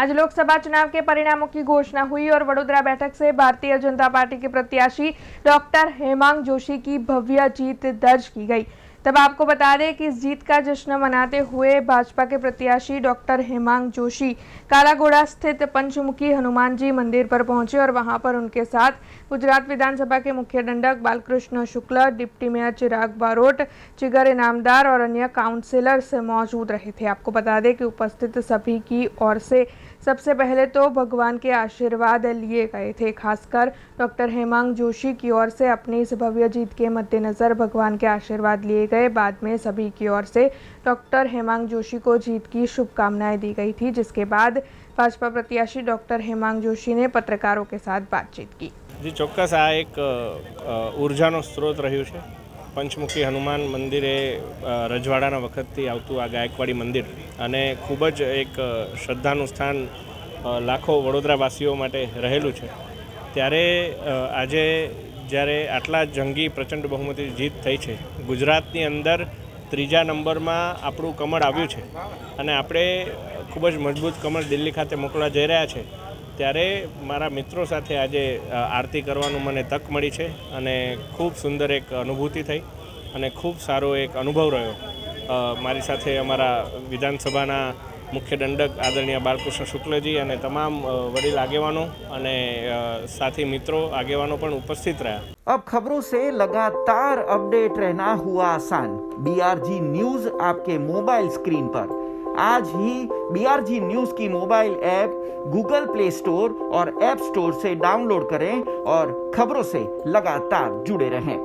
आज लोकसभा चुनाव के परिणामों की घोषणा हुई और वडोदरा बैठक से भारतीय जनता पार्टी के प्रत्याशी डॉक्टर हेमांग जोशी की भव्य जीत दर्ज की गई। तब आपको बता दें कि इस जीत का जश्न मनाते हुए भाजपा के प्रत्याशी डॉक्टर हेमांग जोशी कालाघोड़ा स्थित पंचमुखी हनुमान जी मंदिर पर पहुंचे और वहां पर उनके साथ गुजरात विधानसभा के मुख्य दंडक बालकृष्ण शुक्ल, डिप्टी मेयर चिराग बारोट, जिगर इनामदार और अन्य काउंसिलर्स मौजूद रहे थे। आपको बता दें कि उपस्थित सभी की ओर से सबसे पहले तो भगवान के आशीर्वाद लिए गए थे। खासकर डॉक्टर हेमांग जोशी की ओर से अपनी इस भव्य जीत के मद्देनजर भगवान के आशीर्वाद लिए गए। बाद में सभी की ओर से डॉक्टर हेमांग जोशी को जीत की शुभकामनाएं दी गई थी, जिसके बाद भाजपा प्रत्याशी डॉक्टर हेमांग जोशी ने पत्रकारों के साथ बातचीत की। जी ચોક્કસ આ એક ઉર્જાનો સ્ત્રોત રહ્યું છે। પંચમુખી હનુમાન મંદિર એ રજવાડાના વખતથી આવતું આ ગાયકવાડી મંદિર અને ખૂબ જ એક શ્રદ્ધાનું સ્થાન લાખો વડોદરાવાસીઓ માટે રહેલું છે। ત્યારે આજે જ્યારે આટલા જંગી પ્રચંડ બહુમતી જીત થઈ છે, ગુજરાતની અંદર ત્રીજા નંબરમાં આપણું કમળ આવ્યું છે અને આપણે ખૂબ જ મજબૂત કમળ દિલ્હી ખાતે મોકલવા જઈ રહ્યા છે। ત્યારે મારા મિત્રો સાથે આજે આરતી કરવાનું મને તક મળી છે અને ખૂબ સુંદર એક અનુભૂતિ થઈ અને ખૂબ સારો એક અનુભવ રહ્યો। મારી સાથે અમારા વિધાનસભાના મુખ્ય દંડક આદરણીય બાલકૃષ્ણ શુક્લજી અને તમામ વડીલ આગેવાનો અને સાથી મિત્રો આગેવાનો પણ ઉપસ્થિત રહ્યા। अब खबरों से लगातार अपडेट रहना हुआ आसान। BRG न्यूज आपके मोबाइल स्क्रीन पर। आज ही BRG न्यूज की mobile app Google play store और ऐप स्टोर से डाउनलोड करें और खबरों से लगातार जुड़े रहें।